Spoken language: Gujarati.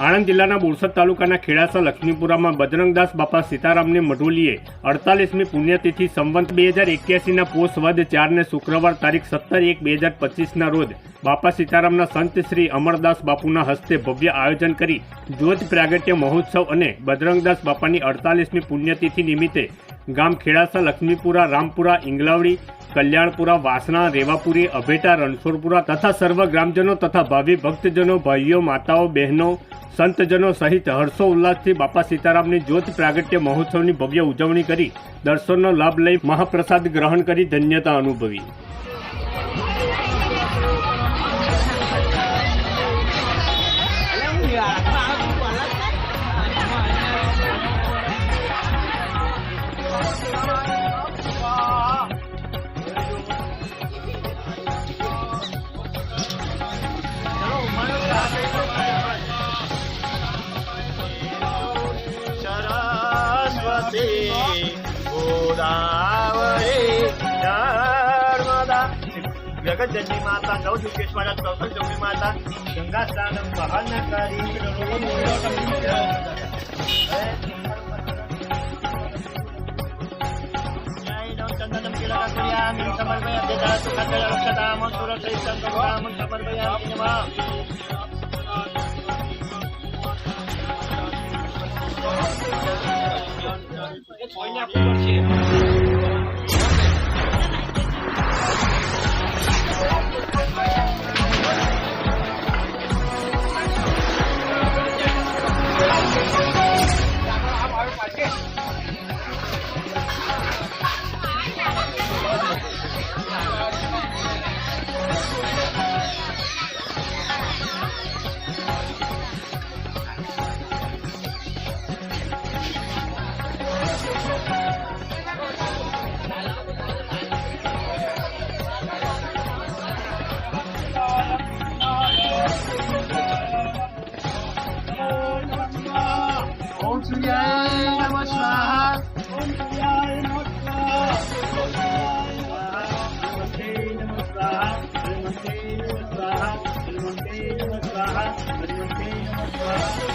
આણંદ જિલ્લાના બોરસદ તાલુકાના ખેડાસા લક્ષ્મીપુરામાં બજરંગદાસ બાપા સીતારામની મઢોલીએ 48મી પુણ્યતિથિ સંવંત 2081ના પોષ વદ 4ને શુક્રવાર તારીખ 17/1/2025ના રોજ બાપા સીતારામના સંત શ્રી અમરદાસ બાપુના હસ્તે ભવ્ય આયોજન કરી જ્યોત પ્રાગટ્ય મહોત્સવ અને બજરંગદાસ બાપાની 48મી પુણ્યતિથિ નિમિત્તે ગામ ખેડાસા લક્ષ્મીપુરા, રામપુરા, ઇંગલાવડી, કલ્યાણપુરા, વાસણા, રેવાપુરી, અભેટા, રણછોડપુરા તથા સર્વ ગ્રામજનો તથા ભાવિ ભક્તજનો, ભાઈઓ, માતાઓ, બહેનો, સંતજનો સહિત હર્ષો ઉલ્લાસથી બાપા સીતારામની જ્યોત પ્રાગટ્ય મહોત્સવની ભવ્ય ઉજવણી કરી દર્શનનો લાભ લઈ મહાપ્રસાદ ગ્રહણ કરી ધન્યતા અનુભવી। जगज्जननी माता नवदुर्गेश्वरा कौशलजौनी माता गंगा स्नान बहन करी चंदनम किराकर्यामि समर्पयामि सुखदरक्षताम सुरक्षितम समर्पयामि ओम सूर्याय नमः स्वाहा ओम सूर्याय नमः स्वाहा हनुमते नमः स्वाहा हनुमते नमः स्वाहा हनुमते नमः स्वाहा हनुमते नमः स्वाहा।